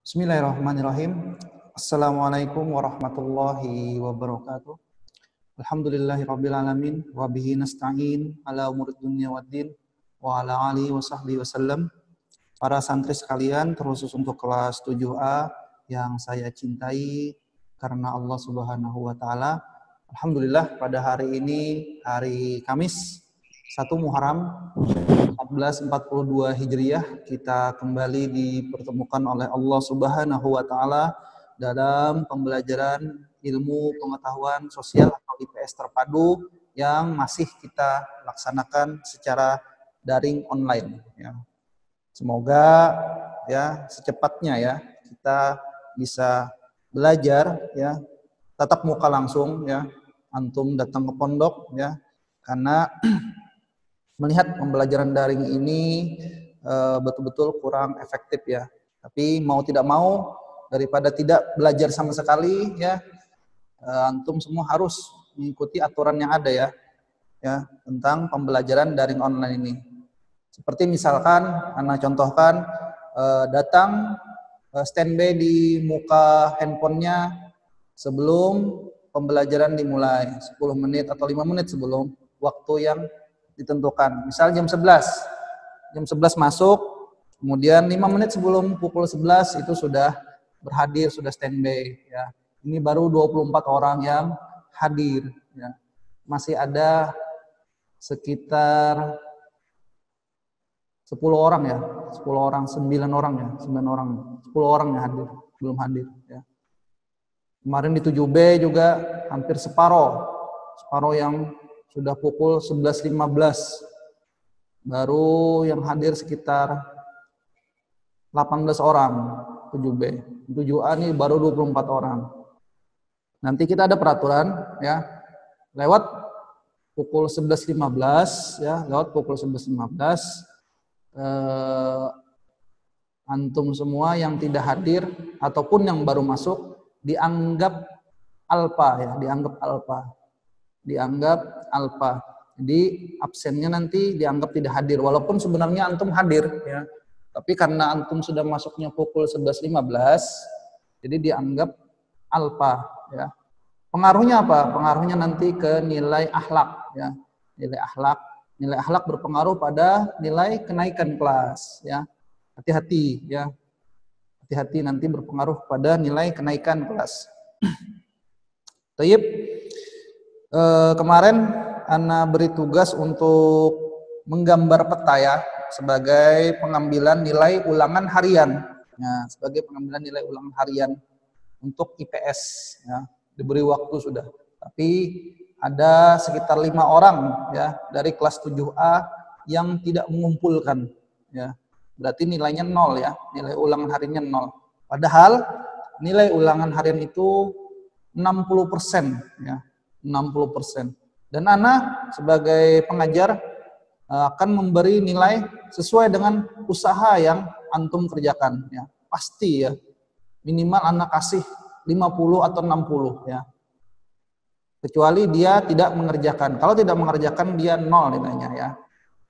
Bismillahirrahmanirrahim. Assalamualaikum warahmatullahi wabarakatuh. Alhamdulillahirabbil alamin wa bihi nasta'in ala umurid dunya waddin wa ala alihi wa sahbihi wasallam. Para santri sekalian, terkhusus untuk kelas 7A yang saya cintai karena Allah Subhanahu wa taala. Alhamdulillah pada hari ini hari Kamis 1 Muharram 1442 Hijriah, kita kembali dipertemukan oleh Allah Subhanahu wa taala dalam pembelajaran ilmu pengetahuan sosial atau IPS terpadu yang masih kita laksanakan secara daring online ya. Semoga ya secepatnya ya kita bisa belajar ya tatap muka langsung ya, antum datang ke pondok ya, karena melihat pembelajaran daring ini betul-betul kurang efektif ya. Tapi mau tidak mau, daripada tidak belajar sama sekali ya, antum semua harus mengikuti aturan yang ada ya tentang pembelajaran daring online ini. Seperti misalkan, Anda contohkan datang standby di muka handphonenya sebelum pembelajaran dimulai, 10 menit atau 5 menit sebelum waktu yang ditentukan. Misal jam 11 masuk, kemudian 5 menit sebelum pukul 11 itu sudah berhadir, sudah standby ya. Ini baru 24 orang yang hadir ya. Masih ada sekitar 10 orang ya, 10 orang, 9 orang ya, 9 orang, 10 orang yang hadir, belum hadir ya. Kemarin di 7B juga hampir separuh yang sudah pukul 11.15, baru yang hadir sekitar 18 orang 7B. 7A ini baru 24 orang. Nanti kita ada peraturan ya, lewat pukul 11.15 ya, lewat pukul 11.15 antum semua yang tidak hadir ataupun yang baru masuk dianggap alpa ya, dianggap alpa. Jadi absennya nanti dianggap tidak hadir walaupun sebenarnya antum hadir ya. Tapi karena antum sudah masuknya pukul 11.15 jadi dianggap alpa ya. Pengaruhnya apa? Pengaruhnya nanti ke nilai akhlak ya. Nilai akhlak berpengaruh pada nilai kenaikan kelas ya. Hati-hati ya. Hati-hati nanti berpengaruh pada nilai kenaikan kelas. Tayyib. Kemarin Ana beri tugas untuk menggambar peta ya, sebagai pengambilan nilai ulangan harian. Ya, sebagai pengambilan nilai ulangan harian untuk IPS ya. Diberi waktu sudah. Tapi ada sekitar 5 orang ya dari kelas 7A yang tidak mengumpulkan ya. Berarti nilainya 0 ya, nilai ulangan hariannya 0. Padahal nilai ulangan harian itu 60% ya. 60%. Dan Ana sebagai pengajar akan memberi nilai sesuai dengan usaha yang antum kerjakan ya. Pasti ya. Minimal Ana kasih 50 atau 60 ya. Kecuali dia tidak mengerjakan. Kalau tidak mengerjakan dia 0 nilainya ya.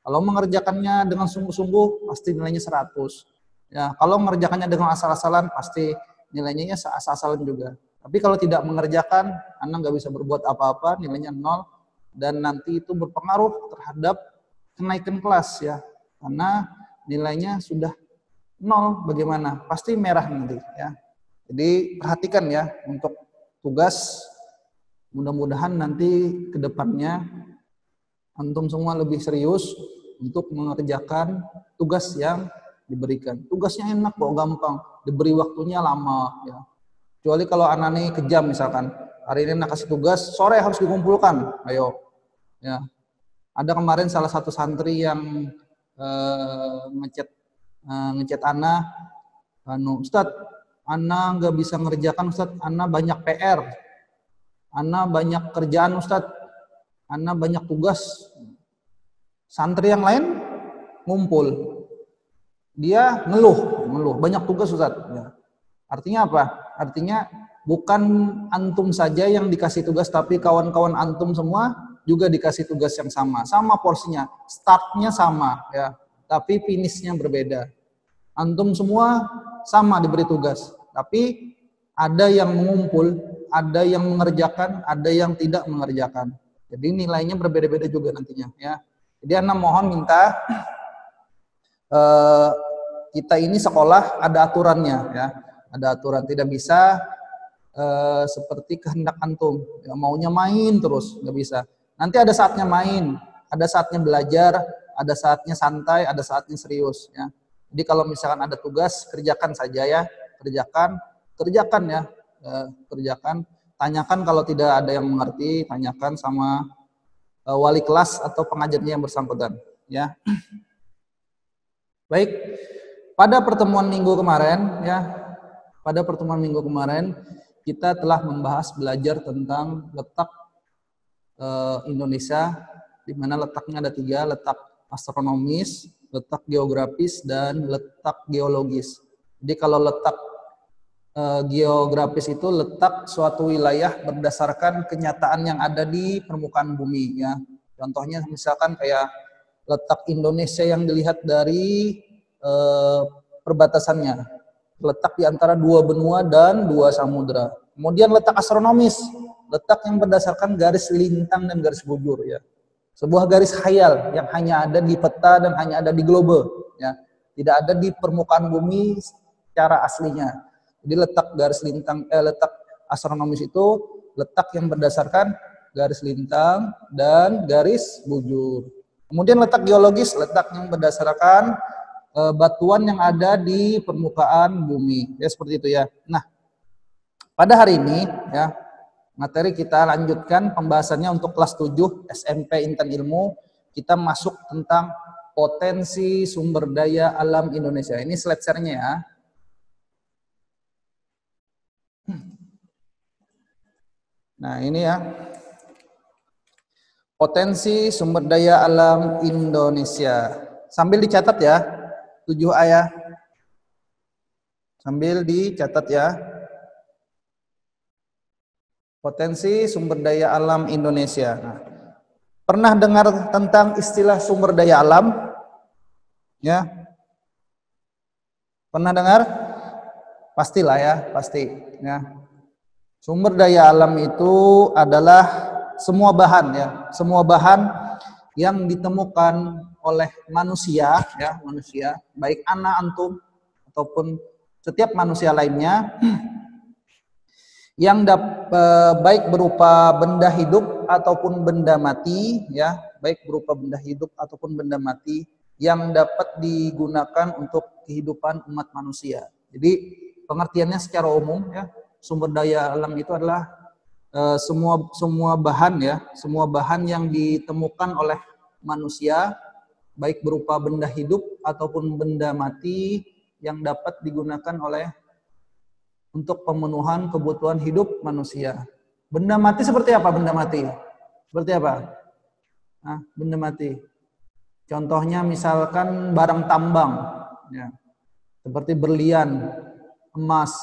Kalau mengerjakannya dengan sungguh-sungguh pasti nilainya 100. Ya, kalau mengerjakannya dengan asal-asalan pasti nilainya asal-asalan juga. Tapi kalau tidak mengerjakan, Anda nggak bisa berbuat apa-apa, nilainya 0, dan nanti itu berpengaruh terhadap kenaikan kelas ya. Karena nilainya sudah 0, bagaimana? Pasti merah nanti ya. Jadi perhatikan ya untuk tugas, mudah-mudahan nanti ke depannya antum semua lebih serius untuk mengerjakan tugas yang diberikan. Tugasnya enak kok, gampang, diberi waktunya lama ya. Kecuali kalau anak ini kejam misalkan, hari ini nak kasih tugas, sore harus dikumpulkan, ayo. Ya. Ada kemarin salah satu santri yang ngechat Ana, Ustadz, Ana nggak bisa ngerjakan Ustadz, Ana banyak PR, Ana banyak kerjaan Ustadz, Ana banyak tugas. Santri yang lain ngumpul, dia ngeluh, banyak tugas Ustadz. Ya. Artinya apa? Artinya bukan antum saja yang dikasih tugas, tapi kawan-kawan antum semua juga dikasih tugas yang sama porsinya, startnya sama ya, tapi finishnya berbeda. Antum semua sama diberi tugas, tapi ada yang mengumpul, ada yang mengerjakan, ada yang tidak mengerjakan. Jadi nilainya berbeda-beda juga nantinya ya. Jadi Ana mohon minta kita ini sekolah ada aturannya ya, ada aturan, tidak bisa seperti kehendak antum, ya, maunya main terus, nggak bisa. Nanti ada saatnya main, ada saatnya belajar, ada saatnya santai, ada saatnya serius ya. Jadi kalau misalkan ada tugas, kerjakan saja ya, kerjakan ya, kerjakan. Tanyakan kalau tidak ada yang mengerti, tanyakan sama wali kelas atau pengajarnya yang bersangkutan ya. Baik, pada pertemuan minggu kemarin kita telah membahas belajar tentang letak Indonesia, di mana letaknya ada 3, letak astronomis, letak geografis, dan letak geologis. Jadi kalau letak geografis itu letak suatu wilayah berdasarkan kenyataan yang ada di permukaan bumi ya. Contohnya misalkan kayak letak Indonesia yang dilihat dari perbatasannya, letak di antara 2 benua dan 2 samudra. Kemudian letak astronomis, letak yang berdasarkan garis lintang dan garis bujur ya. Sebuah garis khayal yang hanya ada di peta dan hanya ada di globe ya. Tidak ada di permukaan bumi secara aslinya. Jadi letak garis lintang letak astronomis itu letak yang berdasarkan garis lintang dan garis bujur. Kemudian letak geologis, letak yang berdasarkan batuan yang ada di permukaan bumi. Ya seperti itu ya. Nah, pada hari ini ya, materi kita lanjutkan pembahasannya untuk kelas 7 SMP Intan Ilmu. Kita masuk tentang potensi sumber daya alam Indonesia. Ini slide share-nya ya. Nah, ini ya. Potensi sumber daya alam Indonesia. Sambil dicatat ya. 7A ya. Sambil dicatat ya. Potensi sumber daya alam Indonesia. Nah, pernah dengar tentang istilah sumber daya alam? Ya. Pernah dengar? Pastilah ya, pasti ya. Sumber daya alam itu adalah semua bahan ya, semua bahan yang ditemukan oleh manusia ya, manusia, baik ana, antum ataupun setiap manusia lainnya yang baik berupa benda hidup ataupun benda mati ya, baik berupa benda hidup ataupun benda mati yang dapat digunakan untuk kehidupan umat manusia. Jadi pengertiannya secara umum ya, sumber daya alam itu adalah semua bahan ya, semua bahan yang ditemukan oleh manusia baik berupa benda hidup ataupun benda mati yang dapat digunakan untuk pemenuhan kebutuhan hidup manusia. Benda mati seperti apa benda mati? Seperti apa? Nah, benda mati. Contohnya misalkan barang tambang ya. Seperti berlian, emas,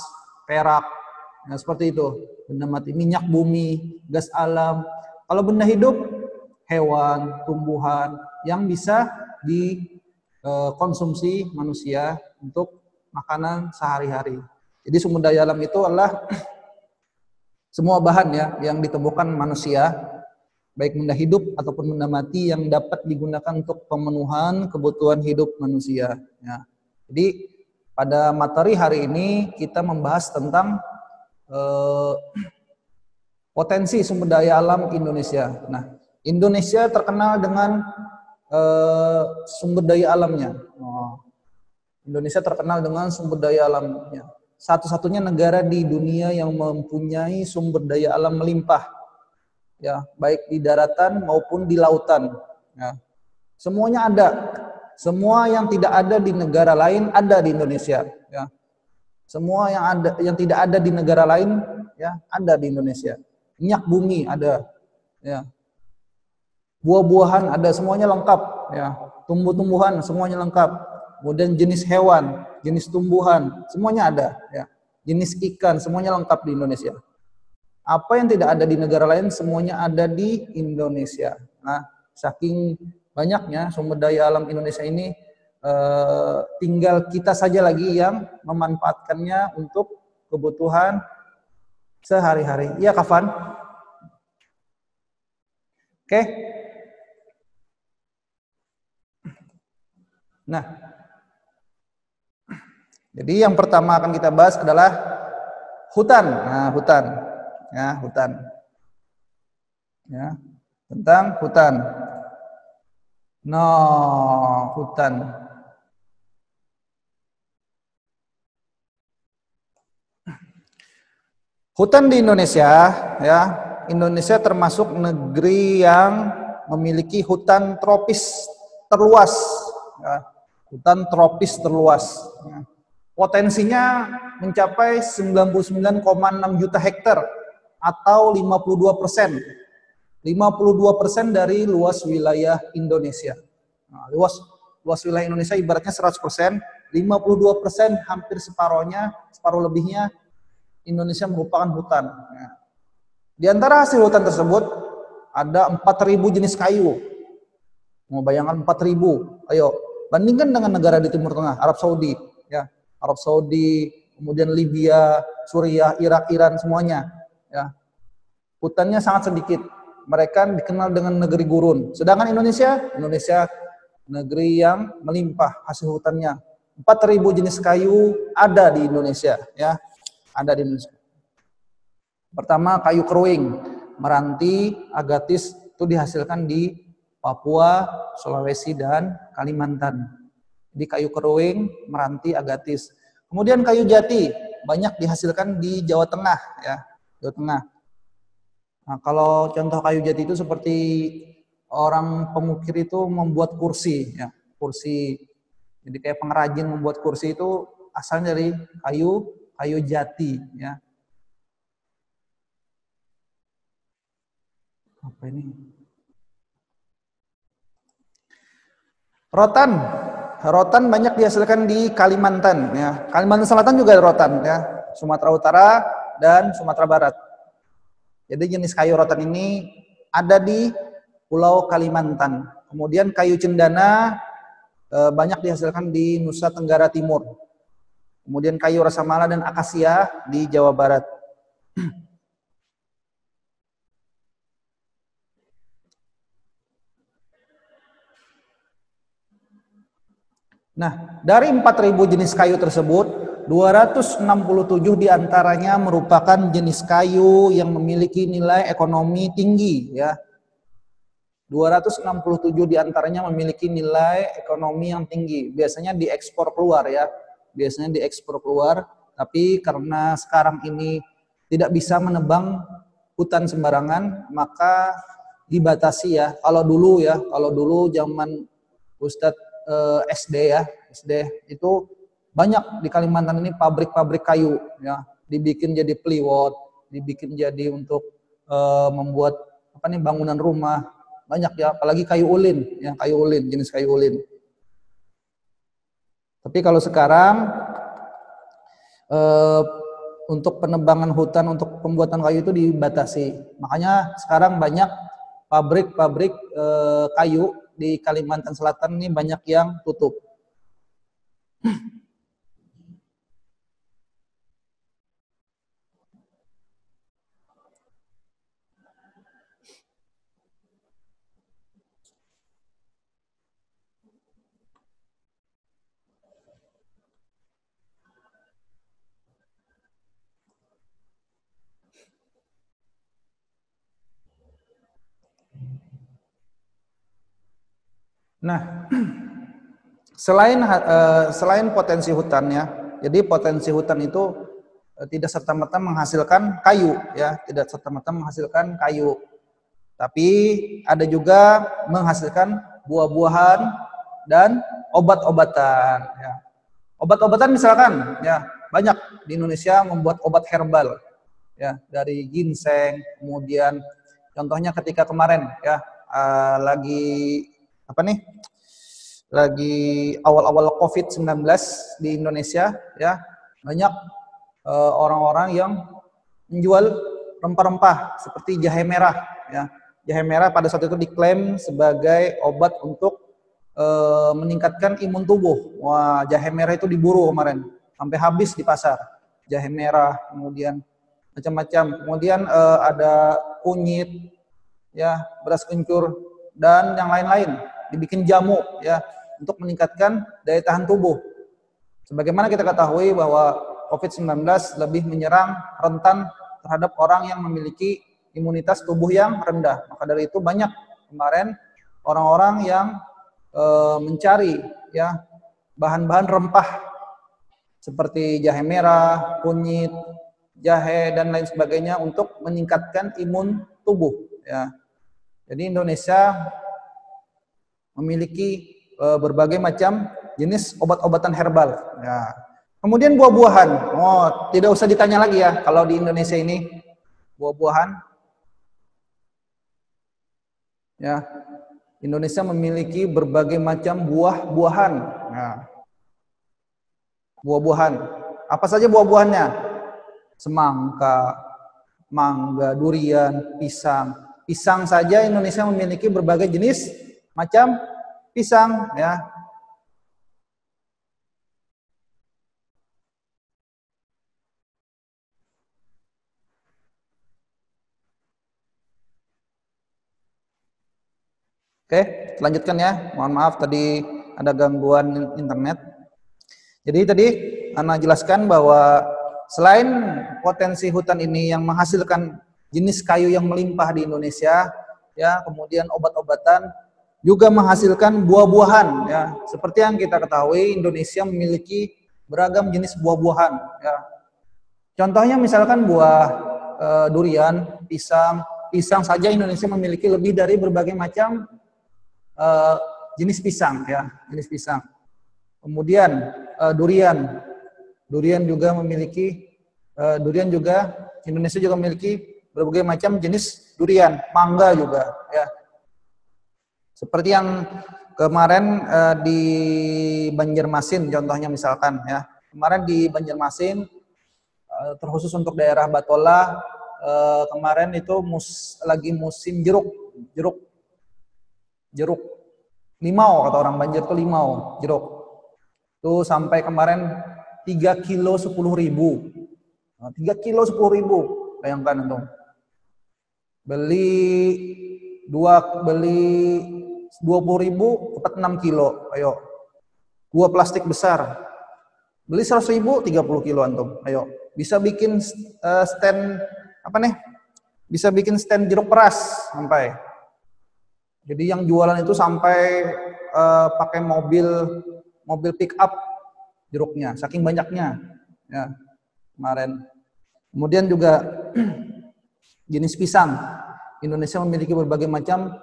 perak. Nah, seperti itu. Benda mati, minyak bumi, gas alam. Kalau benda hidup, hewan, tumbuhan yang bisa dikonsumsi manusia untuk makanan sehari-hari. Jadi sumber daya alam itu adalah semua bahan ya yang ditemukan manusia, baik benda hidup ataupun benda mati yang dapat digunakan untuk pemenuhan kebutuhan hidup manusia. Ya. Jadi pada materi hari ini kita membahas tentang potensi sumber daya alam Indonesia. Nah, Indonesia terkenal dengan sumber daya alamnya. Indonesia terkenal dengan sumber daya alamnya. Satu-satunya negara di dunia yang mempunyai sumber daya alam melimpah, ya, baik di daratan maupun di lautan. Ya. Semuanya ada. Semua yang tidak ada di negara lain ada di Indonesia. Ya. Semua yang tidak ada di negara lain, ya, ada di Indonesia. Minyak bumi ada, ya. Buah-buahan ada, semuanya lengkap. Ya. Tumbuh-tumbuhan semuanya lengkap. Kemudian jenis hewan, jenis tumbuhan, semuanya ada. Ya. Jenis ikan, semuanya lengkap di Indonesia. Apa yang tidak ada di negara lain, semuanya ada di Indonesia. Nah, saking banyaknya sumber daya alam Indonesia ini, tinggal kita saja lagi yang memanfaatkannya untuk kebutuhan sehari-hari. Iya, Kafan? Oke. Nah, jadi yang pertama akan kita bahas adalah hutan. Nah, hutan. Ya, hutan. Ya, tentang hutan. Nah, hutan. Hutan di Indonesia, ya, Indonesia termasuk negeri yang memiliki hutan tropis terluas, ya, hutan tropis terluas. Ya. Potensinya mencapai 99,6 juta hektar atau 52%. 52% dari luas wilayah Indonesia. Nah, luas wilayah Indonesia ibaratnya 100%, 52% hampir separohnya, separuh lebihnya Indonesia merupakan hutan. Nah, di antara hasil hutan tersebut ada 4.000 jenis kayu. Mau bayangkan 4.000? Ayo, bandingkan dengan negara di Timur Tengah, Arab Saudi, ya. Arab Saudi, kemudian Libya, Suriah, Irak, Iran, semuanya, ya. Hutannya sangat sedikit. Mereka dikenal dengan negeri gurun. Sedangkan Indonesia negeri yang melimpah hasil hutannya. 4.000 jenis kayu ada di Indonesia, ya. Ada di Indonesia. Pertama, kayu keruing, meranti, agatis, itu dihasilkan di Papua, Sulawesi, dan Kalimantan. Jadi kayu keruing, meranti, agatis. Kemudian kayu jati, banyak dihasilkan di Jawa Tengah, ya, Jawa Tengah. Nah, kalau contoh kayu jati itu seperti orang pemukir itu membuat kursi, ya, kursi. Jadi kayak pengrajin membuat kursi itu asalnya dari kayu jati, ya. Apa ini? Rotan banyak dihasilkan di Kalimantan, ya. Kalimantan Selatan juga ada rotan, ya. Sumatera Utara dan Sumatera Barat. Jadi jenis kayu rotan ini ada di Pulau Kalimantan. Kemudian kayu cendana banyak dihasilkan di Nusa Tenggara Timur. Kemudian kayu rasamala dan akasia di Jawa Barat. Nah, dari 4.000 jenis kayu tersebut, 267 diantaranya merupakan jenis kayu yang memiliki nilai ekonomi tinggi, ya. 267 diantaranya memiliki nilai ekonomi yang tinggi. Biasanya diekspor keluar, ya. Biasanya diekspor keluar, tapi karena sekarang ini tidak bisa menebang hutan sembarangan, maka dibatasi, ya. Kalau dulu zaman Ustadz SD, ya, SD itu banyak di Kalimantan ini pabrik-pabrik kayu, ya, dibikin jadi plywood, dibikin jadi untuk membuat bangunan rumah, banyak, ya, apalagi kayu ulin, ya, kayu ulin, jenis kayu ulin. Tapi kalau sekarang untuk penebangan hutan untuk pembuatan kayu itu dibatasi, makanya sekarang banyak pabrik-pabrik kayu di Kalimantan Selatan ini banyak yang tutup. Nah, selain potensi hutannya, jadi potensi hutan itu tidak serta-merta menghasilkan kayu, ya, tidak serta-merta menghasilkan kayu. Tapi ada juga menghasilkan buah-buahan dan obat-obatan, ya. Obat-obatan misalkan, ya, banyak di Indonesia membuat obat herbal, ya, dari ginseng. Kemudian contohnya ketika kemarin, ya, lagi awal-awal COVID-19 di Indonesia, ya, banyak orang-orang yang menjual rempah-rempah seperti jahe merah, ya. Jahe merah pada saat itu diklaim sebagai obat untuk meningkatkan imun tubuh. Wah, jahe merah itu diburu kemarin, sampai habis di pasar. Jahe merah, kemudian macam-macam. Kemudian ada kunyit, ya, beras kencur dan yang lain-lain. Dibikin jamu, ya, untuk meningkatkan daya tahan tubuh. Sebagaimana kita ketahui bahwa COVID-19 lebih menyerang rentan terhadap orang yang memiliki imunitas tubuh yang rendah. Maka dari itu banyak kemarin orang-orang yang mencari, ya, bahan-bahan rempah seperti jahe merah, kunyit, jahe dan lain sebagainya untuk meningkatkan imun tubuh, ya. Jadi Indonesia memiliki berbagai macam jenis obat-obatan herbal, ya. Kemudian buah-buahan. Oh, tidak usah ditanya lagi ya kalau di Indonesia ini buah-buahan, ya. Indonesia memiliki berbagai macam buah-buahan. Nah, buah-buahan. Apa saja buah-buahannya? Semangka, mangga, durian, pisang. Pisang saja Indonesia memiliki berbagai jenis macam pisang, ya. Oke, lanjutkan ya. Mohon maaf tadi ada gangguan internet. Jadi tadi Ana jelaskan bahwa selain potensi hutan ini yang menghasilkan jenis kayu yang melimpah di Indonesia, ya, kemudian obat-obatan, juga menghasilkan buah-buahan, ya. Seperti yang kita ketahui, Indonesia memiliki beragam jenis buah-buahan, ya. Contohnya misalkan buah durian, pisang. Pisang saja Indonesia memiliki lebih dari berbagai macam jenis pisang, ya, jenis pisang. Kemudian durian, durian juga memiliki durian juga Indonesia juga memiliki berbagai macam jenis durian, mangga juga, ya. Seperti yang kemarin di Banjarmasin contohnya misalkan, ya. Kemarin di Banjarmasin terkhusus untuk daerah Batola kemarin itu lagi musim jeruk, jeruk, jeruk limau kata orang Banjar itu limau, jeruk. Tuh sampai kemarin 3 kilo 10.000. 3 kilo 10.000. Bayangkan itu. Beli 20.000 dapat 6 kilo. Ayo. 2 plastik besar. Beli 100.000 30 kilo antum. Ayo. Bisa bikin stand apa nih? Bisa bikin stand jeruk peras sampai. Jadi yang jualan itu sampai pakai mobil pick up jeruknya, saking banyaknya, ya, kemarin. Kemudian juga jenis pisang. Indonesia memiliki berbagai macam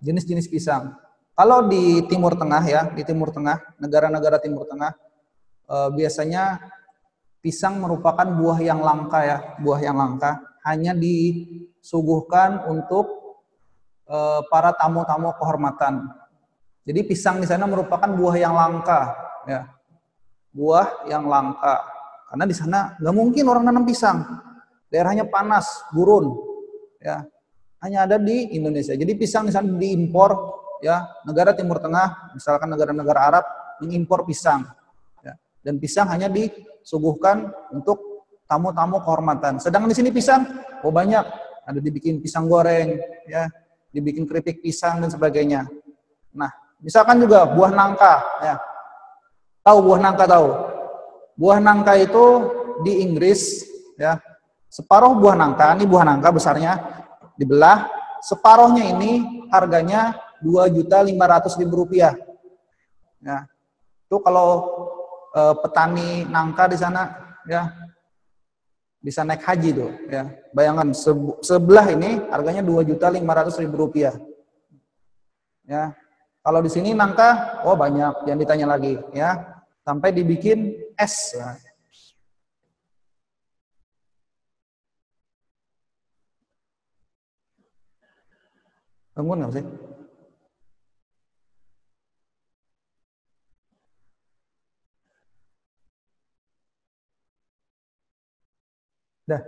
jenis-jenis pisang. Kalau di Timur Tengah, ya, di Timur Tengah, negara-negara Timur Tengah, biasanya pisang merupakan buah yang langka, ya, buah yang langka, hanya disuguhkan untuk para tamu-tamu kehormatan. Jadi pisang di sana merupakan buah yang langka, ya, buah yang langka. Karena di sana nggak mungkin orang nanam pisang, daerahnya panas, gurun, ya. Hanya ada di Indonesia. Jadi pisang di sana diimpor, ya, negara Timur Tengah, misalkan negara-negara Arab mengimpor pisang, ya. Dan pisang hanya disuguhkan untuk tamu-tamu kehormatan. Sedangkan di sini pisang, oh banyak, ada dibikin pisang goreng, ya, dibikin keripik pisang dan sebagainya. Nah, misalkan juga buah nangka, ya. Tahu buah nangka tahu? Buah nangka itu di Inggris, ya. Separuh buah nangka, ini buah nangka besarnya dibelah, separuhnya ini harganya Rp2.500.000. Ya. Itu kalau petani nangka di sana, ya, bisa naik haji tuh, ya. Bayangkan sebelah ini harganya Rp2.500.000. Ya. Kalau di sini nangka, oh banyak, jangan ditanya lagi, ya. Sampai dibikin es. Ya. Bangun nggak sih? Dah.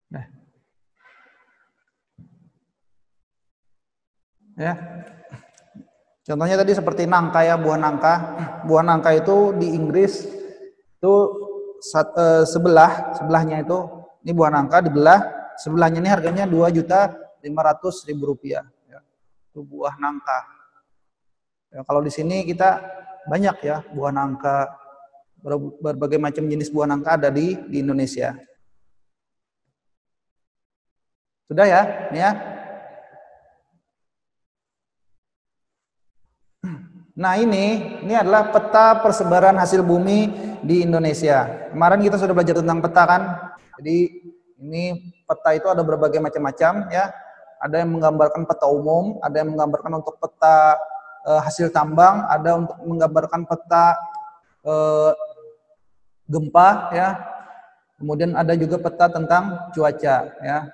Nah, ya. Contohnya tadi seperti nangka ya, buah nangka. Buah nangka itu di Inggris itu sebelahnya itu ini buah nangka dibelah, sebelahnya ini harganya 2.500.000 rupiah. Ya. Itu buah nangka. Ya, kalau di sini kita banyak ya buah nangka, berbagai macam jenis buah nangka ada di Indonesia. Sudah ya, ini ya. Nah ini adalah peta persebaran hasil bumi di Indonesia. Kemarin kita sudah belajar tentang peta kan. Jadi ini peta itu ada berbagai macam-macam ya. Ada yang menggambarkan peta umum, ada yang menggambarkan untuk peta hasil tambang, ada untuk menggambarkan peta gempa ya. Kemudian ada juga peta tentang cuaca ya.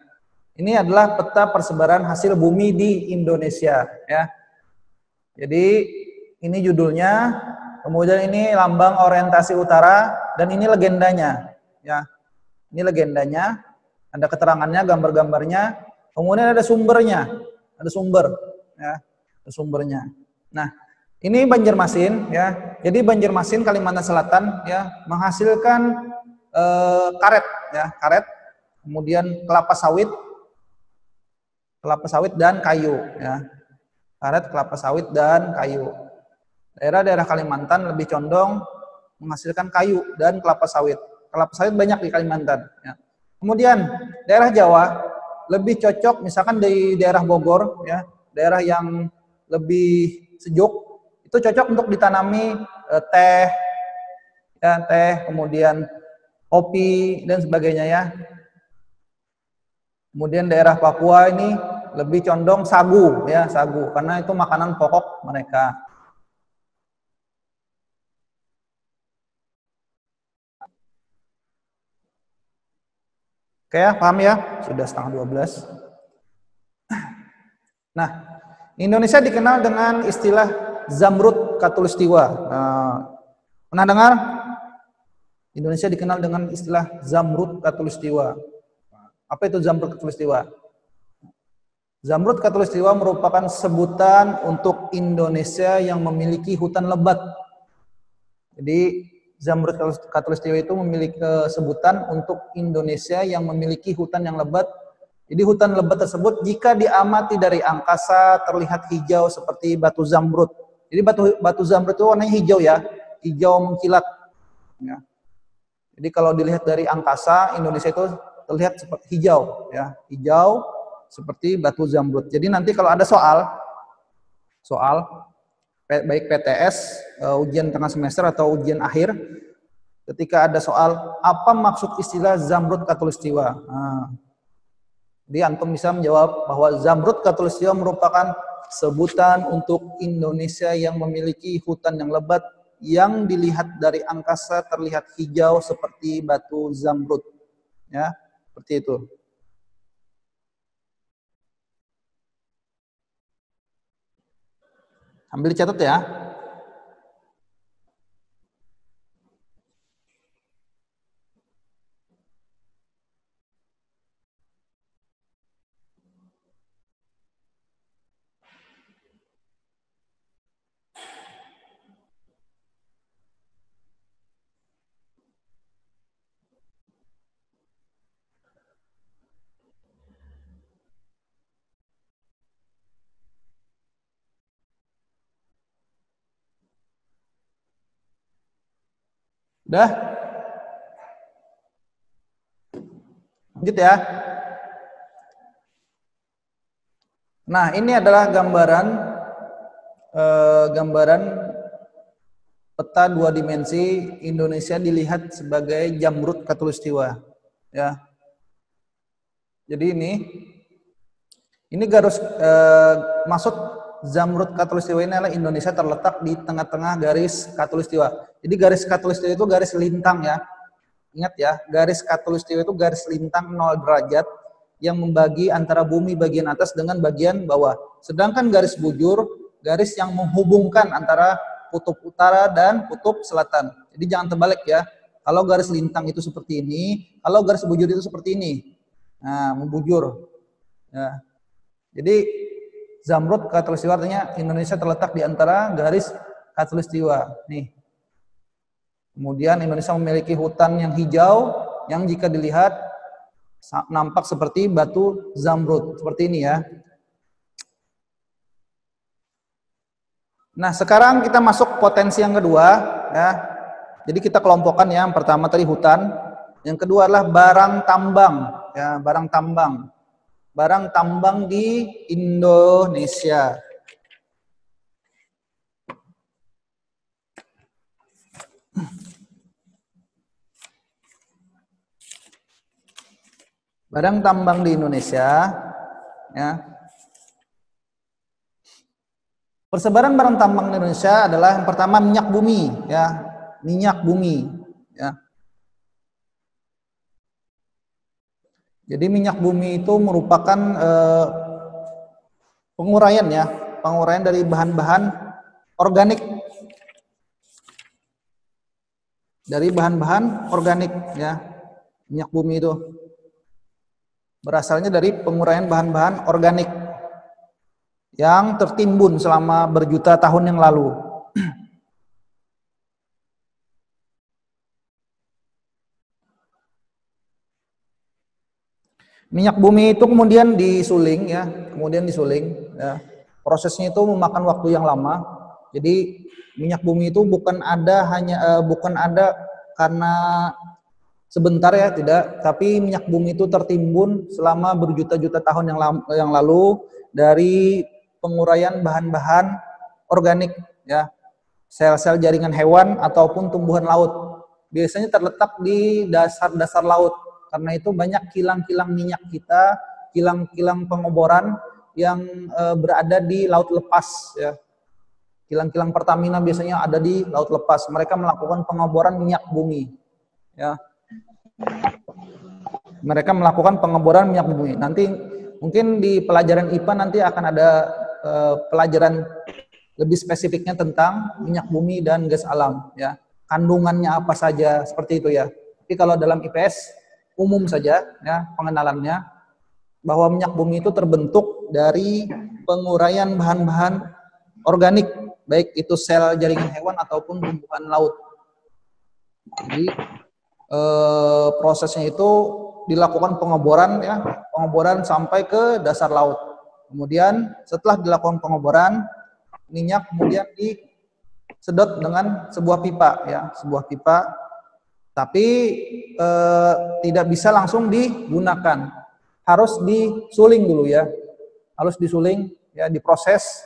Ini adalah peta persebaran hasil bumi di Indonesia ya. Jadi ini judulnya, kemudian ini lambang orientasi utara, dan ini legendanya. Ya, ini legendanya, ada keterangannya, gambar-gambarnya, kemudian ada sumbernya, ada sumber, ya, ada sumbernya. Nah, ini Banjarmasin, ya. Jadi Banjarmasin, Kalimantan Selatan, ya, menghasilkan karet, ya, karet, kemudian kelapa sawit dan kayu, ya. Karet, kelapa sawit dan kayu. Daerah-daerah Kalimantan lebih condong menghasilkan kayu dan kelapa sawit. Kelapa sawit banyak di Kalimantan. Ya. Kemudian daerah Jawa lebih cocok, misalkan di daerah Bogor, ya, daerah yang lebih sejuk, itu cocok untuk ditanami teh, ya, teh, kemudian kopi dan sebagainya ya. Kemudian daerah Papua ini lebih condong sagu, ya, sagu, karena itu makanan pokok mereka. Oke ya, paham ya? Sudah setengah 12. Nah, Indonesia dikenal dengan istilah Zamrud Khatulistiwa. Pernah dengar? Indonesia dikenal dengan istilah Zamrud Khatulistiwa. Apa itu Zamrud Khatulistiwa? Zamrud Khatulistiwa merupakan sebutan untuk Indonesia yang memiliki hutan lebat. Jadi Zamrud Khatulistiwa itu memiliki sebutan untuk Indonesia yang memiliki hutan yang lebat. Jadi hutan lebat tersebut jika diamati dari angkasa terlihat hijau seperti batu zamrud. Jadi batu zamrud itu warnanya hijau ya, hijau mengkilat. Ya. Jadi kalau dilihat dari angkasa Indonesia itu terlihat seperti hijau, ya, hijau seperti batu zamrud. Jadi nanti kalau ada soal baik PTS, ujian tengah semester atau ujian akhir, ketika ada soal apa maksud istilah Zamrud Khatulistiwa, jadi antum bisa menjawab bahwa Zamrud Khatulistiwa merupakan sebutan untuk Indonesia yang memiliki hutan yang lebat yang dilihat dari angkasa terlihat hijau seperti batu zamrud, ya, seperti itu. Ambil dicatat ya. Udah? Lanjut ya. Nah, ini adalah gambaran peta dua dimensi Indonesia dilihat sebagai Zamrud Khatulistiwa, ya. Jadi ini garis maksud Zamrud Khatulistiwa ini adalah Indonesia terletak di tengah-tengah garis Khatulistiwa. Jadi garis Khatulistiwa itu garis lintang ya. Ingat ya, garis Khatulistiwa itu garis lintang 0 derajat yang membagi antara bumi bagian atas dengan bagian bawah. Sedangkan garis bujur, garis yang menghubungkan antara kutub utara dan kutub selatan. Jadi jangan terbalik ya. Kalau garis lintang itu seperti ini, kalau garis bujur itu seperti ini. Nah, membujur. Ya. Jadi zamrud khatulistiwa artinya Indonesia terletak di antara garis khatulistiwa. Nih. Kemudian Indonesia memiliki hutan yang hijau yang jika dilihat nampak seperti batu zamrud, seperti ini ya. Nah, sekarang kita masuk potensi yang kedua ya. Jadi kita kelompokkan ya, yang pertama tadi hutan, yang kedua adalah barang tambang ya, barang tambang. Barang tambang di Indonesia. Barang tambang di Indonesia ya. Persebaran barang tambang di Indonesia adalah yang pertama minyak bumi ya, minyak bumi ya. Jadi minyak bumi itu merupakan penguraian ya, penguraian dari bahan-bahan organik. Dari bahan-bahan organik ya. Minyak bumi itu berasalnya dari penguraian bahan-bahan organik yang tertimbun selama berjuta tahun yang lalu. Minyak bumi itu kemudian disuling ya, ya. Prosesnya itu memakan waktu yang lama. Jadi minyak bumi itu bukan ada karena sebentar ya, tidak, tapi minyak bumi itu tertimbun selama berjuta-juta tahun yang lalu dari penguraian bahan-bahan organik ya, sel-sel jaringan hewan ataupun tumbuhan laut. Biasanya terletak di dasar-dasar laut. Karena itu banyak kilang-kilang minyak kita, kilang-kilang pengoboran yang berada di laut lepas ya. Kilang-kilang Pertamina biasanya ada di laut lepas. Mereka melakukan pengoboran minyak bumi ya. Mereka melakukan pengeboran minyak bumi. Nanti mungkin di pelajaran IPA nanti akan ada pelajaran lebih spesifiknya tentang minyak bumi dan gas alam ya. Kandungannya apa saja seperti itu ya. Tapi kalau dalam IPS umum saja ya pengenalannya bahwa minyak bumi itu terbentuk dari penguraian bahan-bahan organik baik itu sel jaringan hewan ataupun tumbuhan laut. Jadi prosesnya itu dilakukan pengoboran ya, pengoboran sampai ke dasar laut. Kemudian setelah dilakukan pengoboran, minyak kemudian disedot dengan sebuah pipa ya, sebuah pipa. Tapi tidak bisa langsung digunakan. Harus disuling dulu ya. Harus disuling ya, diproses.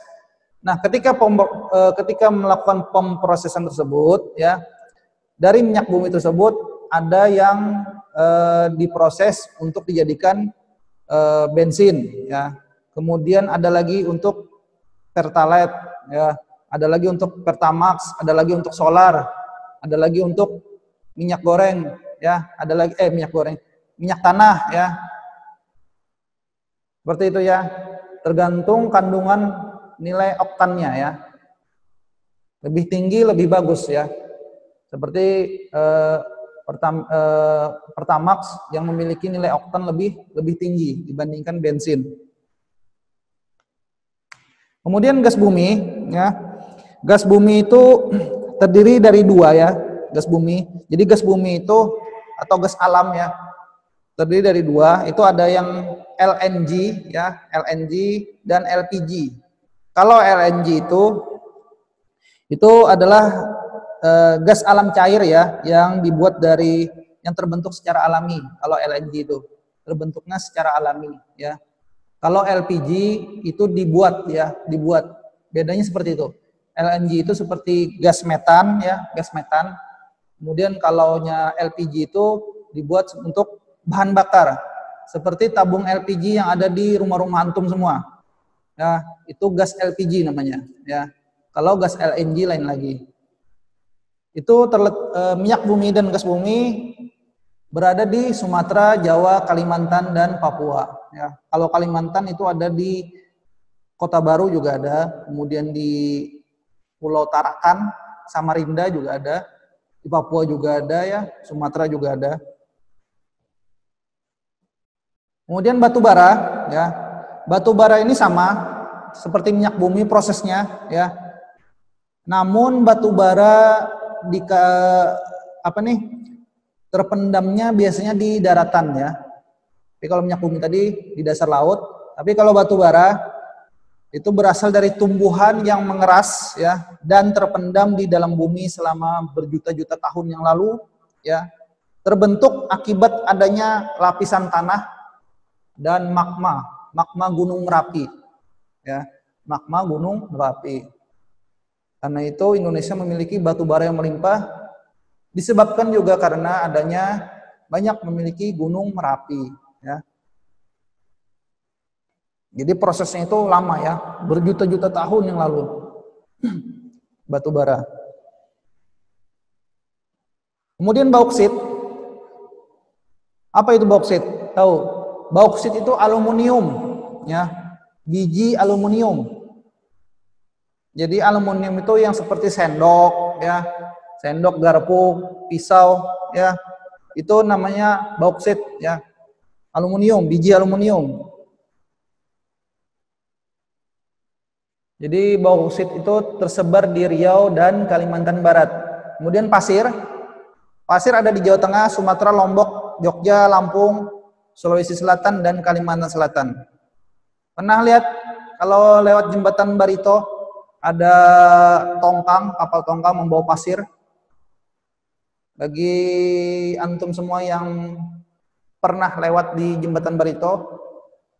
Nah, ketika melakukan pemrosesan tersebut ya, dari minyak bumi tersebut ada yang diproses untuk dijadikan bensin ya. Kemudian ada lagi untuk pertalite ya, ada lagi untuk pertamax, ada lagi untuk solar, ada lagi untuk minyak goreng ya, ada lagi minyak tanah ya. Seperti itu ya. Tergantung kandungan nilai oktannya ya. Lebih tinggi lebih bagus ya. Seperti Pertamax yang memiliki nilai oktan lebih tinggi dibandingkan bensin. Kemudian gas bumi ya. Gas bumi itu terdiri dari dua ya, gas bumi. Jadi gas bumi itu atau gas alam ya, terdiri dari dua. Itu ada yang LNG ya, LNG dan LPG. Kalau LNG itu adalah gas alam cair ya, yang terbentuk secara alami. Kalau LNG itu terbentuknya secara alami ya. Kalau LPG itu dibuat. Bedanya seperti itu. LNG itu seperti gas metan ya, gas metan. Kemudian kalaunya LPG itu dibuat untuk bahan bakar. Seperti tabung LPG yang ada di rumah-rumah antum semua. Ya, itu gas LPG namanya ya. Kalau gas LNG lain lagi. Itu minyak bumi dan gas bumi berada di Sumatera, Jawa, Kalimantan, dan Papua. Ya. Kalau Kalimantan itu ada di Kota Baru juga ada, kemudian di Pulau Tarakan, Samarinda juga ada, di Papua juga ada ya, Sumatera juga ada. Kemudian batu bara, ya. Batu bara ini sama seperti minyak bumi prosesnya, ya. Namun batu bara di terpendamnya biasanya di daratan, ya. Tapi kalau minyak bumi tadi di dasar laut. Tapi kalau batu bara itu berasal dari tumbuhan yang mengeras, ya, dan terpendam di dalam bumi selama berjuta-juta tahun yang lalu, ya. Terbentuk akibat adanya lapisan tanah dan magma Gunung Merapi, ya, magma Gunung Merapi. Karena itu Indonesia memiliki batu bara yang melimpah, disebabkan juga karena adanya banyak memiliki Gunung Merapi, ya. Jadi prosesnya itu lama, ya, berjuta-juta tahun yang lalu. Batu bara. Kemudian bauksit. Apa itu bauksit? Tahu? Bauksit itu aluminium, ya. Biji aluminium. Jadi aluminium itu yang seperti sendok, ya. Sendok, garpu, pisau, ya. Itu namanya bauksit, ya. Aluminium, biji aluminium. Jadi bauksit itu tersebar di Riau dan Kalimantan Barat. Kemudian pasir. Pasir ada di Jawa Tengah, Sumatera, Lombok, Jogja, Lampung, Sulawesi Selatan, dan Kalimantan Selatan. Pernah lihat kalau lewat jembatan Barito ada tongkang, kapal tongkang membawa pasir? Bagi antum semua yang pernah lewat di jembatan Barito,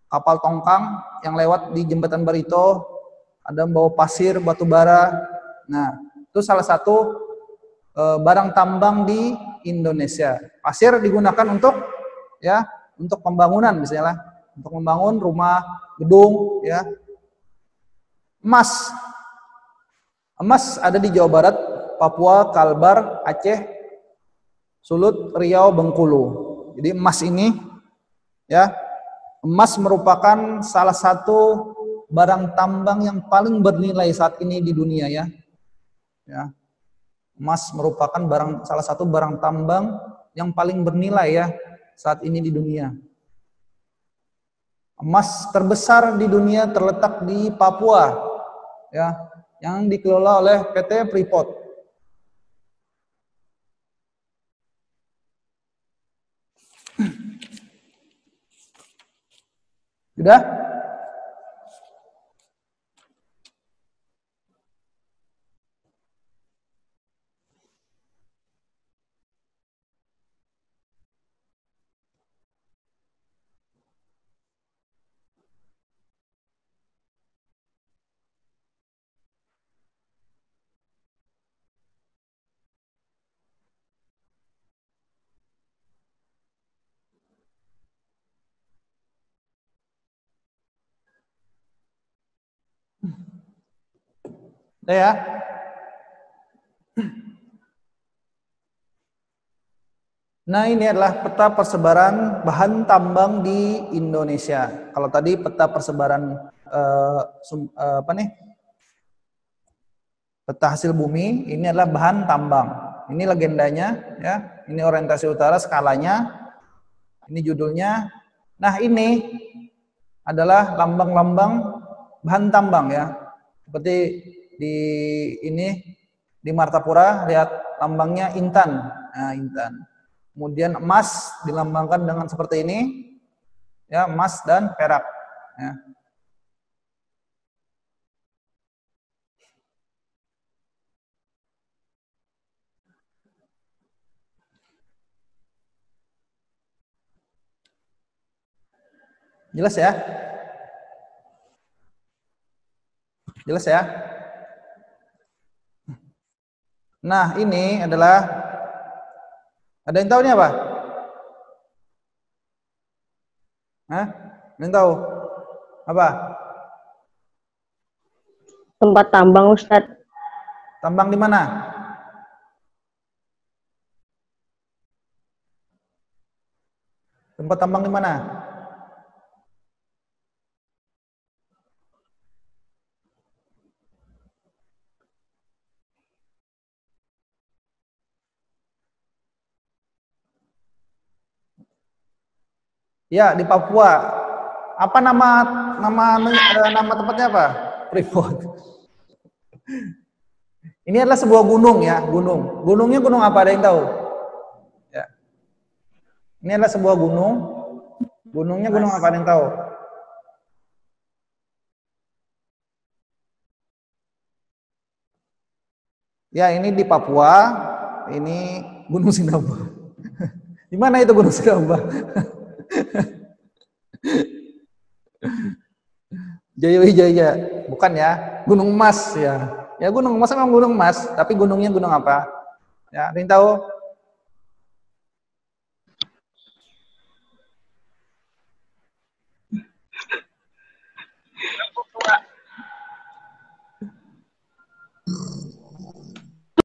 kapal tongkang yang lewat di jembatan Barito ada membawa pasir, batu bara. Nah, itu salah satu barang tambang di Indonesia. Pasir digunakan untuk, ya, untuk pembangunan misalnya, untuk membangun rumah, gedung, ya. Emas. Emas ada di Jawa Barat, Papua, Kalbar, Aceh, Sulut, Riau, Bengkulu. Jadi emas ini, ya, emas merupakan salah satu barang tambang yang paling bernilai saat ini di dunia, ya. Ya. Emas merupakan salah satu barang tambang yang paling bernilai, ya, saat ini di dunia. Emas terbesar di dunia terletak di Papua, ya, yang dikelola oleh PT Freeport. Sudah? Udah, ya? Nah, ini adalah peta persebaran bahan tambang di Indonesia. Kalau tadi peta persebaran peta hasil bumi, ini adalah bahan tambang. Ini legendanya, ya. Ini orientasi utara skalanya. Ini judulnya. Nah, ini adalah lambang-lambang bahan tambang, ya. Seperti di ini di Martapura, lihat lambangnya intan. Nah, intan. Kemudian emas dilambangkan dengan seperti ini, ya, emas dan perak, ya. Jelas, ya? Jelas, ya? Nah, ini adalah, ada yang tahu ini apa? Hah? Ada yang tahu? Apa? Tempat tambang, Ustadz. Tambang di mana? Tempat tambang di mana? Ya, di Papua. Apa nama tempatnya apa? Freeport. Ini adalah sebuah gunung ya, gunung. Gunungnya gunung apa, ada yang tahu? Ya. Ini adalah sebuah gunung. Gunungnya gunung apa, ada yang tahu? Ya, ini di Papua. Ini Gunung Sinabung. Di mana itu Gunung Sinabung? Jaya Wijaya, bukan ya? Gunung Emas ya. Ya Gunung Emas memang Gunung Emas, tapi gunungnya gunung apa? Ya, ada yang tahu?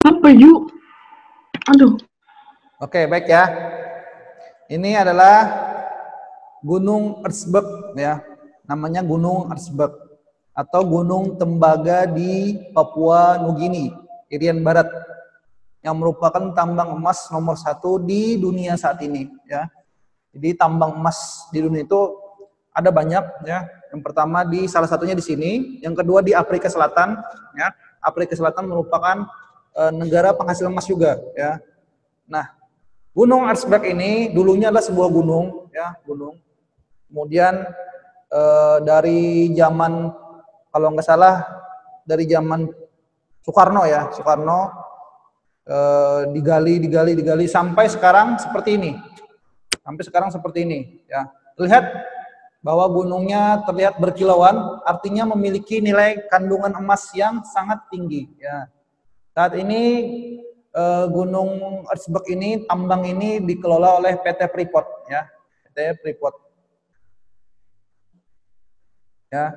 Apa yuk? Aduh. Oke, baik ya. Ini adalah Gunung Erzberg ya. Namanya Gunung Erzberg atau Gunung Tembaga di Papua Nugini, Irian Barat, yang merupakan tambang emas nomor 1 di dunia saat ini ya. Jadi tambang emas di dunia itu ada banyak ya. Yang pertama di salah satunya di sini, yang kedua di Afrika Selatan ya. Afrika Selatan merupakan negara penghasil emas juga ya. Nah, Gunung Erzberg ini dulunya adalah sebuah gunung ya, gunung. Kemudian dari zaman, kalau nggak salah dari zaman Soekarno ya, Soekarno digali sampai sekarang seperti ini. Sampai sekarang seperti ini ya. Lihat bahwa gunungnya terlihat berkilauan, artinya memiliki nilai kandungan emas yang sangat tinggi ya. Saat ini Gunung Erzberg ini, tambang ini dikelola oleh PT Freeport ya. PT Freeport. Ya.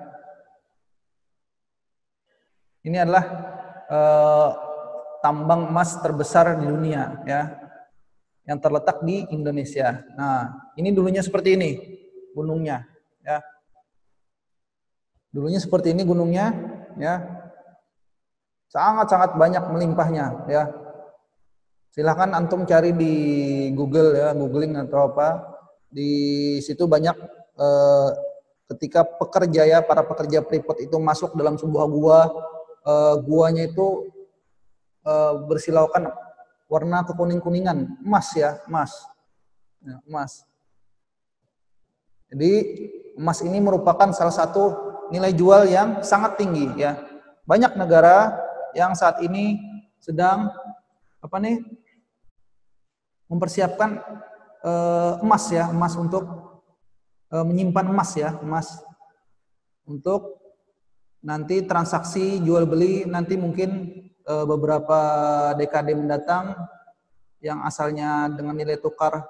Ini adalah tambang emas terbesar di dunia ya. Yang terletak di Indonesia. Nah, ini dulunya seperti ini gunungnya ya. Dulunya seperti ini gunungnya ya. Sangat-sangat banyak melimpahnya ya. Silahkan antum cari di Google ya, googling atau apa. Di situ banyak ketika pekerja ya, para pekerja Freeport itu masuk dalam sebuah gua, guanya itu bersilaukan warna kekuning-kuningan, emas ya, emas. Ya, emas. Jadi emas ini merupakan salah satu nilai jual yang sangat tinggi ya. Banyak negara yang saat ini sedang mempersiapkan emas ya, emas untuk menyimpan emas ya, emas untuk nanti transaksi jual beli nanti mungkin beberapa dekade mendatang yang asalnya dengan nilai tukar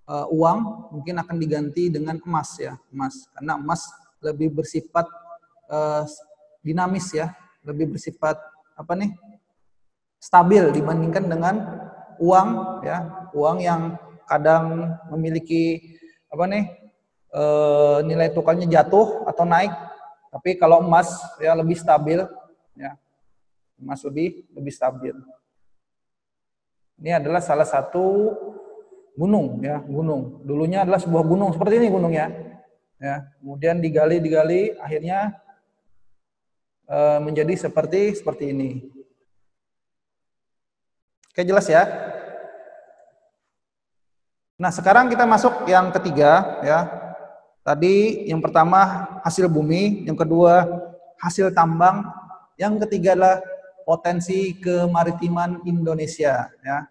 uang mungkin akan diganti dengan emas ya, emas, karena emas lebih bersifat dinamis ya, lebih bersifat stabil dibandingkan dengan uang ya, uang yang kadang memiliki nilai tukarnya jatuh atau naik. Tapi kalau emas ya lebih stabil ya, emas lebih stabil. Ini adalah salah satu gunung ya, gunung. Dulunya adalah sebuah gunung seperti ini gunungnya. Ya, kemudian digali akhirnya menjadi seperti ini. Oke, jelas ya? Nah, sekarang kita masuk yang ketiga ya. Tadi yang pertama hasil bumi, yang kedua hasil tambang, yang ketiga adalah potensi kemaritiman Indonesia ya.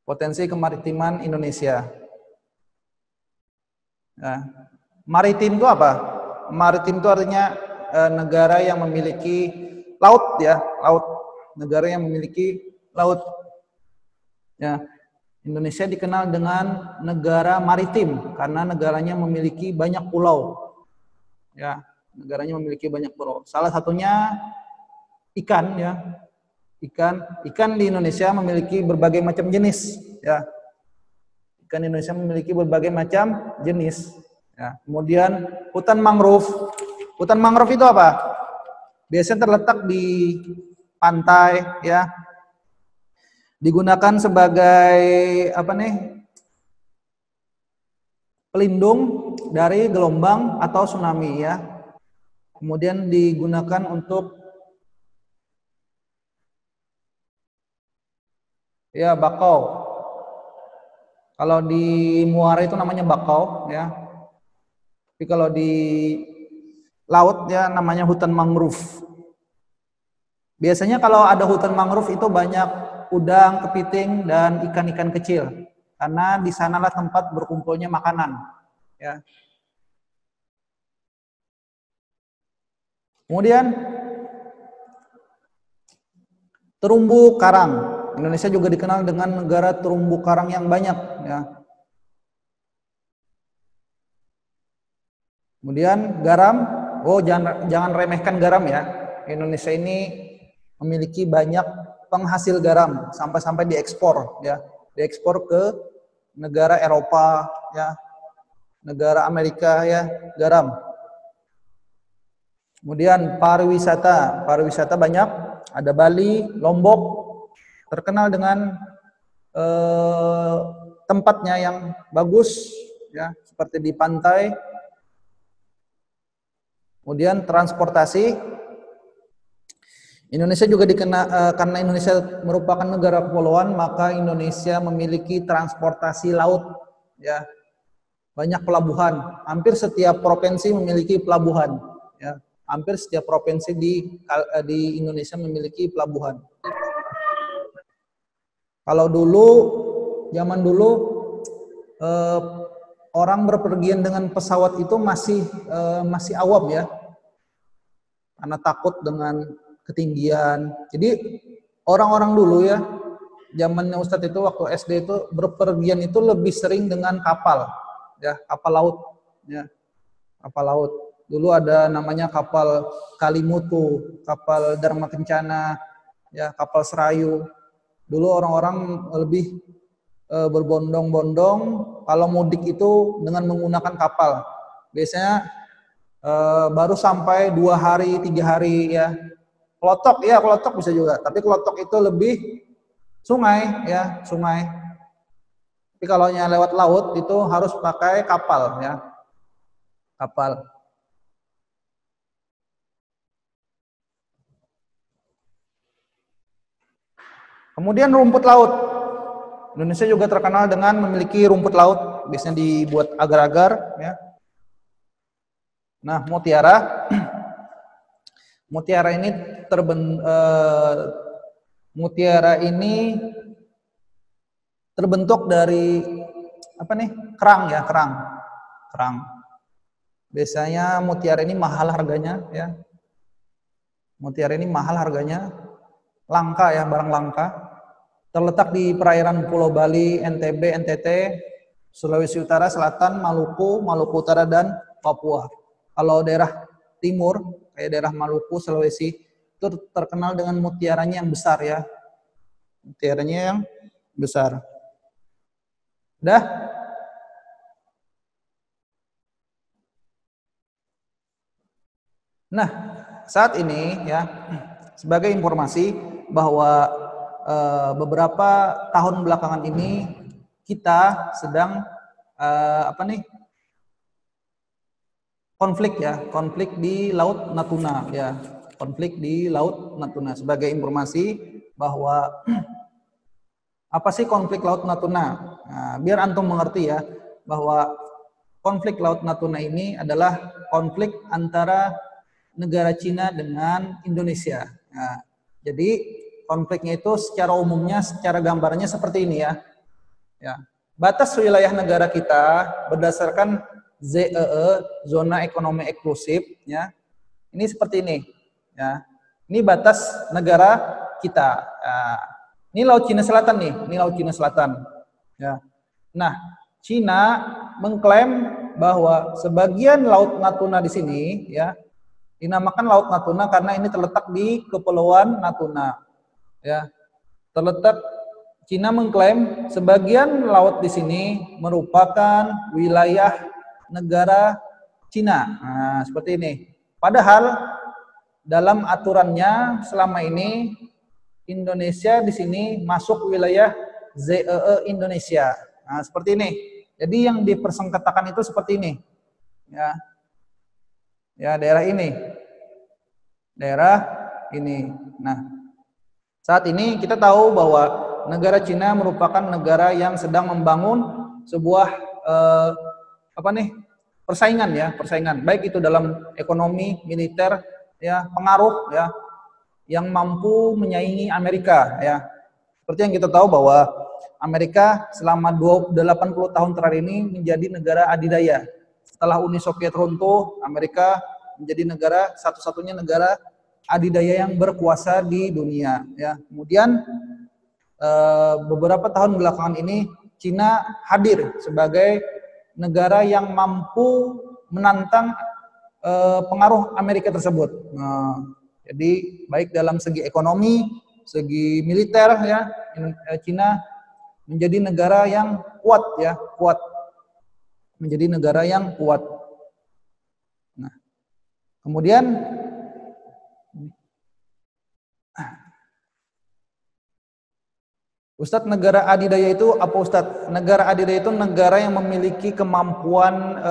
Potensi kemaritiman Indonesia. Nah, maritim itu apa? Maritim itu artinya negara yang memiliki laut ya, laut. Negara yang memiliki laut. Ya. Indonesia dikenal dengan negara maritim karena negaranya memiliki banyak pulau. Ya, negaranya memiliki banyak pulau. Salah satunya ikan ya. Ikan di Indonesia memiliki berbagai macam jenis ya. Ikan di Indonesia memiliki berbagai macam jenis. Ya. Kemudian hutan mangrove. Hutan mangrove itu apa? Biasanya terletak di pantai ya. Digunakan sebagai pelindung dari gelombang atau tsunami ya. Kemudian digunakan untuk ya bakau. Kalau di muara itu namanya bakau ya. Tapi kalau di laut ya namanya hutan mangrove. Biasanya kalau ada hutan mangrove itu banyak udang, kepiting dan ikan-ikan kecil. Karena di sanalah tempat berkumpulnya makanan ya. Kemudian terumbu karang. Indonesia juga dikenal dengan negara terumbu karang yang banyak ya. Kemudian garam, jangan remehkan garam ya. Indonesia ini memiliki banyak penghasil garam sampai-sampai diekspor ya. Diekspor ke negara Eropa ya, negara Amerika ya, garam. Kemudian pariwisata banyak, ada Bali, Lombok, terkenal dengan tempatnya yang bagus ya, seperti di pantai. Kemudian transportasi, Indonesia juga dikenal karena Indonesia merupakan negara kepulauan, maka Indonesia memiliki transportasi laut ya, banyak pelabuhan. Hampir setiap provinsi memiliki pelabuhan ya. Hampir setiap provinsi di Indonesia memiliki pelabuhan. Kalau zaman dulu orang berpergian dengan pesawat itu masih awam ya, karena takut dengan ketinggian. Jadi orang-orang dulu ya, zamannya Ustadz itu waktu SD itu berpergian itu lebih sering dengan kapal, ya kapal laut, ya kapal laut. Dulu ada namanya kapal Kalimutu, kapal Dharma Kencana, ya kapal Serayu. Dulu orang-orang lebih berbondong-bondong kalau mudik itu dengan menggunakan kapal. Biasanya baru sampai 2 hari, 3 hari ya. Kelotok bisa juga. Tapi kelotok itu lebih sungai ya, sungai. Tapi kalau lewat laut itu harus pakai kapal ya, kapal. Kemudian rumput laut. Indonesia juga terkenal dengan memiliki rumput laut, biasanya dibuat agar-agar ya. Nah, mutiara. Mutiara ini terbentuk dari apa nih? Kerang ya, kerang. Biasanya mutiara ini mahal harganya ya. Mutiara ini mahal harganya. Langka ya, barang langka. Terletak di perairan Pulau Bali, NTB, NTT, Sulawesi Utara, Selatan, Maluku, Maluku Utara, dan Papua. Kalau daerah timur, kayak daerah Maluku, Sulawesi, itu terkenal dengan mutiaranya yang besar ya. Mutiaranya yang besar. Udah? Nah, saat ini ya, sebagai informasi bahwa beberapa tahun belakangan ini kita sedang konflik di Laut Natuna ya, konflik di Laut Natuna. Sebagai informasi bahwa apa sih konflik Laut Natuna? Nah, biar antum mengerti ya bahwa konflik Laut Natuna ini adalah konflik antara negara Cina dengan Indonesia. Nah, jadi konfliknya itu secara umumnya, secara gambarnya seperti ini ya. Ya. Batas wilayah negara kita berdasarkan ZEE, zona ekonomi eksklusif ya. Ini seperti ini ya. Ini batas negara kita. Ya. Ini Laut Cina Selatan nih, ini Laut Cina Selatan. Ya. Nah, Cina mengklaim bahwa sebagian Laut Natuna di sini ya dinamakan Laut Natuna karena ini terletak di Kepulauan Natuna. Ya, terletak. Cina mengklaim sebagian laut di sini merupakan wilayah negara Cina. Nah, seperti ini. Padahal dalam aturannya selama ini Indonesia di sini masuk wilayah ZEE Indonesia. Nah, seperti ini. Jadi yang dipersengketakan itu seperti ini. Ya. Ya, daerah ini. Daerah ini. Nah, saat ini kita tahu bahwa negara Cina merupakan negara yang sedang membangun sebuah persaingan, baik itu dalam ekonomi, militer, ya, pengaruh, ya, yang mampu menyaingi Amerika, ya. Seperti yang kita tahu bahwa Amerika selama 80 tahun terakhir ini menjadi negara adidaya. Setelah Uni Soviet runtuh, Amerika menjadi satu-satunya negara adidaya yang berkuasa di dunia, ya. Kemudian beberapa tahun belakangan ini Cina hadir sebagai negara yang mampu menantang pengaruh Amerika tersebut. Nah, jadi baik dalam segi ekonomi, segi militer, ya, Cina menjadi negara yang kuat, ya, menjadi negara yang kuat. Nah, kemudian Ustadz, negara adidaya itu apa, Ustadz? Negara adidaya itu negara yang memiliki kemampuan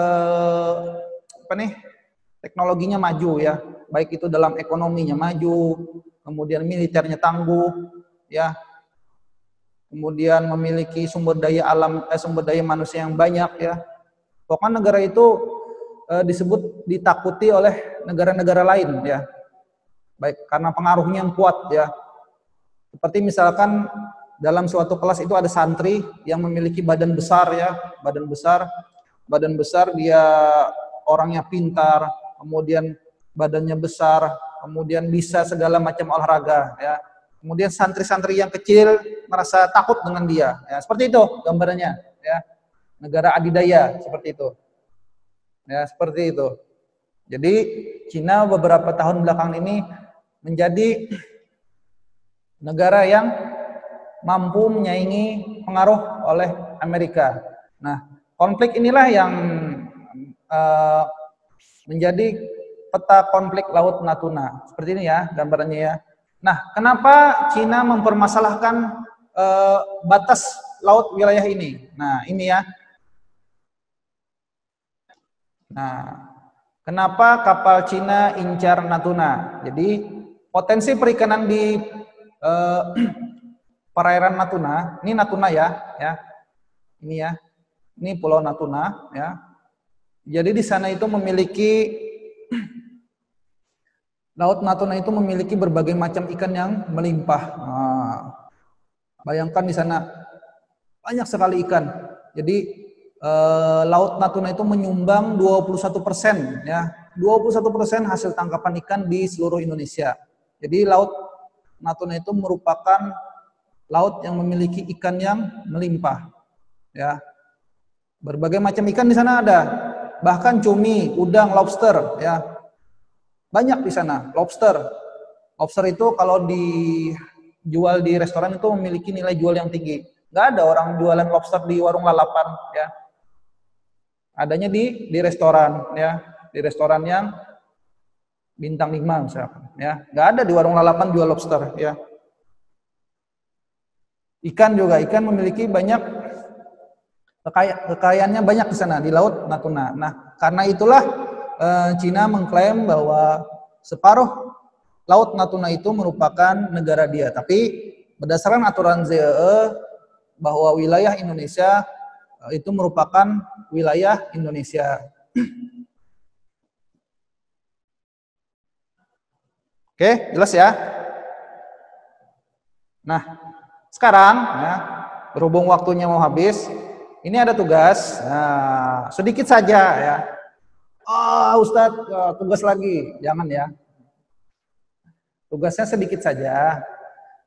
teknologinya maju, ya, baik itu dalam ekonominya maju, kemudian militernya tangguh, ya, kemudian memiliki sumber daya manusia yang banyak, ya. Pokoknya negara itu ditakuti oleh negara-negara lain, ya, baik karena pengaruhnya yang kuat, ya. Seperti misalkan dalam suatu kelas itu ada santri yang memiliki badan besar, ya, badan besar, dia orangnya pintar, kemudian badannya besar, kemudian bisa segala macam olahraga, ya. Kemudian santri-santri yang kecil merasa takut dengan dia, ya. Seperti itu gambarannya, ya. Negara adidaya seperti itu, ya, seperti itu. Jadi Cina beberapa tahun belakangan ini menjadi negara yang mampu menyaingi pengaruh oleh Amerika. Nah, konflik inilah yang menjadi peta konflik Laut Natuna. Seperti ini, ya, gambarannya, ya. Nah, kenapa Cina mempermasalahkan batas laut wilayah ini? Nah, ini, ya. Nah, kenapa kapal Cina incar Natuna? Jadi, potensi perikanan di perairan Natuna, ini Natuna, ya, ini, ya, ini Pulau Natuna, ya. Jadi di sana itu Laut Natuna itu memiliki berbagai macam ikan yang melimpah. Nah, bayangkan di sana banyak sekali ikan. Jadi Laut Natuna itu menyumbang 21%, ya, 21% hasil tangkapan ikan di seluruh Indonesia. Jadi Laut Natuna itu merupakan laut yang memiliki ikan yang melimpah, ya. Berbagai macam ikan di sana ada, bahkan cumi, udang, lobster, ya. Banyak di sana, lobster. Lobster itu kalau dijual di restoran itu memiliki nilai jual yang tinggi. Nggak ada orang jualan lobster di warung lalapan, ya. Adanya di restoran, ya, di restoran yang bintang 5 misalkan, ya. Nggak ada di warung lalapan jual lobster, ya. Ikan juga, ikan memiliki banyak kekayaannya banyak di sana di Laut Natuna. Nah, karena itulah Cina mengklaim bahwa separuh Laut Natuna itu merupakan negara dia. Tapi berdasarkan aturan ZEE bahwa wilayah Indonesia itu merupakan wilayah Indonesia. Oke, jelas, ya? Nah, sekarang, ya, berhubung waktunya mau habis, ini ada tugas, nah, sedikit saja, ya. Oh, Ustadz, tugas lagi, jangan, ya. Tugasnya sedikit saja.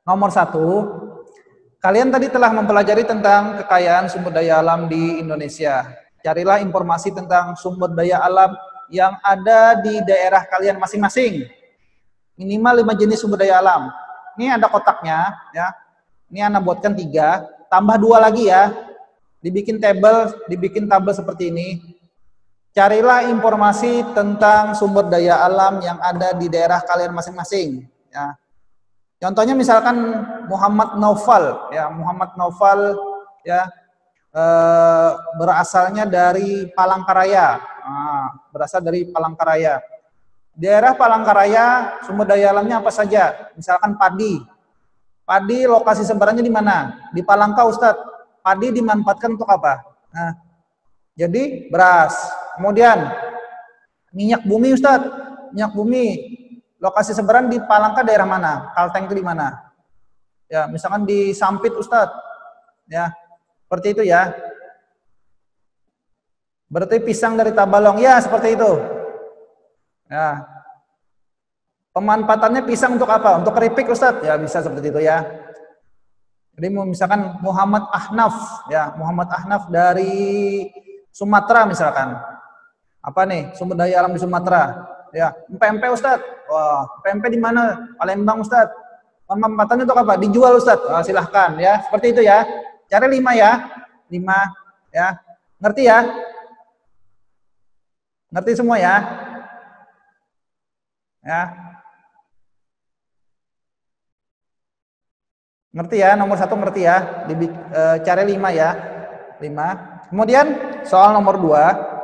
Nomor 1, kalian tadi telah mempelajari tentang kekayaan sumber daya alam di Indonesia. Carilah informasi tentang sumber daya alam yang ada di daerah kalian masing-masing. Minimal 5 jenis sumber daya alam. Ini ada kotaknya, ya. Ini Anda buatkan 3, tambah 2 lagi, ya. Dibikin tabel seperti ini. Carilah informasi tentang sumber daya alam yang ada di daerah kalian masing-masing, ya. Contohnya misalkan Muhammad Naufal, ya, berasalnya dari Palangkaraya. Berasal dari Palangkaraya. Daerah Palangkaraya sumber daya alamnya apa saja? Misalkan padi. Padi lokasi sebarannya di mana? Di Palangka, Ustadz. Padi dimanfaatkan untuk apa? Nah, jadi beras. Kemudian minyak bumi, Ustadz. Minyak bumi. Lokasi sebaran di Palangka daerah mana? Kalteng itu di mana? Ya, misalkan di Sampit, Ustadz. Ya, seperti itu ya. Berarti pisang dari Tabalong. Ya, seperti itu. Ya. Pemanfaatannya pisang untuk apa? Untuk keripik, Ustadz? Ya, bisa seperti itu ya. Jadi misalkan Muhammad Ahnaf, ya, Muhammad Ahnaf dari Sumatera misalkan. Apa nih? Sumber daya alam di Sumatera. Ya, empek-empek, Ustadz. Wah, empek-empek di mana? Palembang, Ustadz. Pemanfaatannya untuk apa? Dijual, Ustadz. Silahkan ya. Seperti itu ya. Cari 5 ya. 5 ya. Ngerti ya? Ngerti semua ya? Ya. Ngerti ya? Nomor 1 ngerti ya? Cari 5 ya. 5. Kemudian soal nomor 2.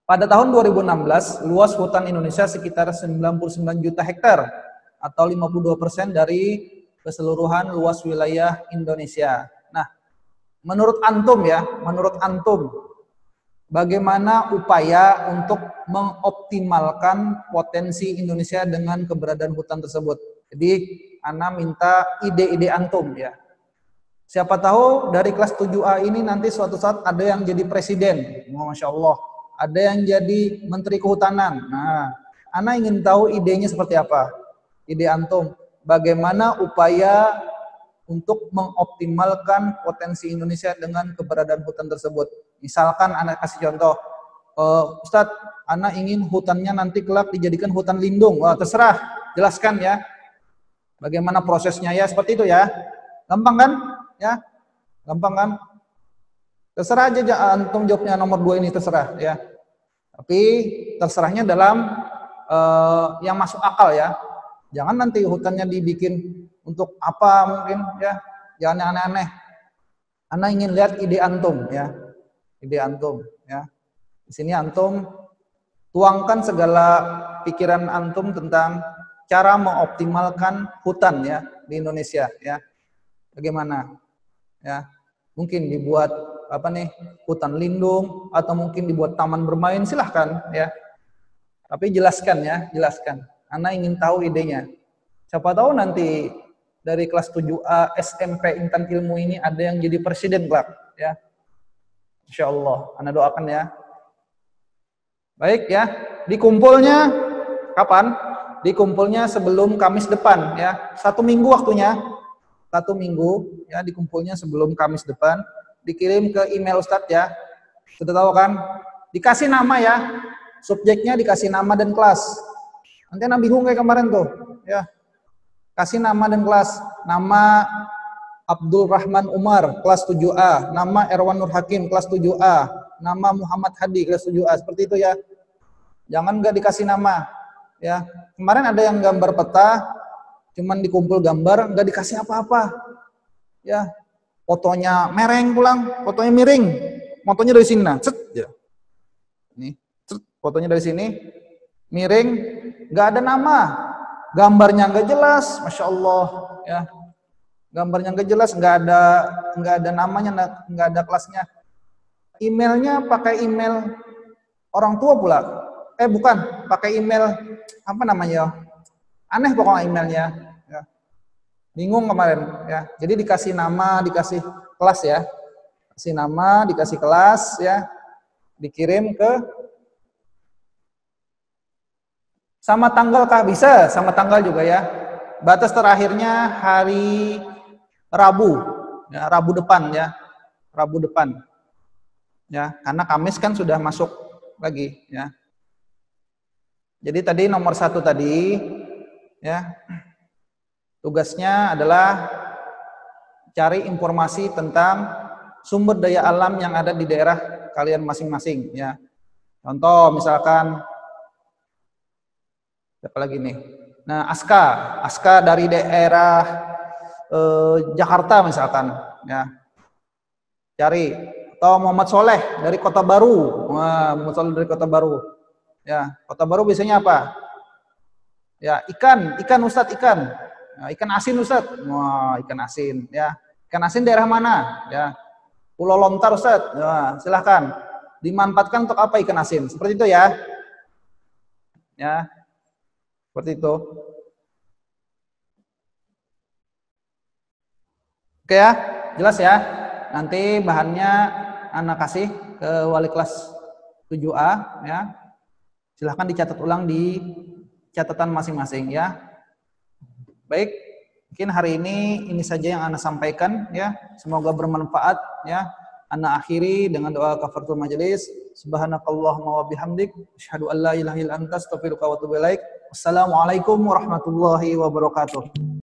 Pada tahun 2016, luas hutan Indonesia sekitar 99 juta hektar atau 52% dari keseluruhan luas wilayah Indonesia. Nah, menurut antum ya, menurut antum, bagaimana upaya untuk mengoptimalkan potensi Indonesia dengan keberadaan hutan tersebut? Jadi, Ana minta ide-ide antum ya. Siapa tahu dari kelas 7A ini nanti suatu saat ada yang jadi presiden. Masya Allah. Ada yang jadi menteri kehutanan. Nah, Ana ingin tahu idenya seperti apa. Ide antum. Bagaimana upaya untuk mengoptimalkan potensi Indonesia dengan keberadaan hutan tersebut. Misalkan Ana kasih contoh. Ustadz, Ana ingin hutannya nanti kelak dijadikan hutan lindung. Wah, terserah. Jelaskan ya. Bagaimana prosesnya ya, seperti itu ya. Gampang kan? Ya. Gampang kan? Terserah aja antum jawabnya nomor 2 ini, terserah ya. Tapi terserahnya dalam yang masuk akal ya. Jangan nanti hutannya dibikin untuk apa mungkin ya. Jangan yang aneh-aneh. Ana ingin lihat ide antum ya. Ide antum ya. Di sini antum tuangkan segala pikiran antum tentang cara mengoptimalkan hutan ya di Indonesia ya. Bagaimana? Ya. Mungkin dibuat apa nih, hutan lindung atau mungkin dibuat taman bermain, silahkan ya. Tapi jelaskan ya, jelaskan. Ana ingin tahu idenya. Siapa tahu nanti dari kelas 7A SMP Intan Ilmu ini ada yang jadi presiden kelak ya. Insyaallah, Ana doakan ya. Baik ya, dikumpulnya kapan? Dikumpulnya sebelum Kamis depan ya. 1 minggu waktunya. 1 minggu ya, dikumpulnya sebelum Kamis depan. Dikirim ke email Ustadz ya. Sudah tahu kan? Dikasih nama ya. Subjeknya dikasih nama dan kelas. Nanti Ana bingung kayak kemarin tuh ya. Kasih nama dan kelas. Nama Abdul Rahman Umar, kelas 7A. Nama Erwan Nur Hakim, kelas 7A. Nama Muhammad Hadi, kelas 7A. Seperti itu ya. Jangan nggak dikasih nama. Ya. Kemarin ada yang gambar peta, cuman dikumpul gambar, nggak dikasih apa-apa. Ya. Fotonya mereng pulang, fotonya miring. Fotonya dari sini nah, cet ya. Nih, cet, fotonya dari sini. Miring, nggak ada nama. Gambarnya nggak jelas, Masya Allah ya. Gambarnya nggak jelas, nggak ada namanya, nggak ada kelasnya. Emailnya pakai email orang tua pula. Bukan, pakai email apa namanya? Aneh pokoknya emailnya. Ya. Bingung kemarin ya. Jadi dikasih nama, dikasih kelas ya. Kasih nama, dikasih kelas ya. Dikirim ke sama tanggal kah? Bisa, sama tanggal juga ya. Batas terakhirnya hari Rabu. Ya, Rabu depan ya. Rabu depan. Ya, karena Kamis kan sudah masuk lagi ya. Jadi tadi nomor 1 tadi ya. Tugasnya adalah cari informasi tentang sumber daya alam yang ada di daerah kalian masing-masing ya. Contoh misalkan apa lagi nih? Nah, Aska dari daerah Jakarta misalkan ya. Cari. Atau Muhammad Soleh dari Kota Baru. Wah, Muhammad Soleh dari Kota Baru. Ya, Kota Baru biasanya apa? Ya, ikan Ustadz, ikan. Nah, ikan asin Ustadz. Wah, ikan asin ya. Ikan asin daerah mana? Ya. Pulau Lontar Ustadz. Ya, silahkan. Dimanfaatkan untuk apa ikan asin? Seperti itu ya. Ya. Seperti itu. Oke ya, jelas ya. Nanti bahannya anak kasih ke wali kelas 7A ya. Silahkan dicatat ulang di catatan masing-masing ya. Baik, mungkin hari ini saja yang Ana sampaikan ya. Semoga bermanfaat ya. Ana akhiri dengan doa kafaratul majelis. Subhanakallahumma wa bihamdik, asyhadu an la ilaha illa anta, astaghfiruka wa atubu ilaik. Wassalamualaikum warahmatullahi wabarakatuh.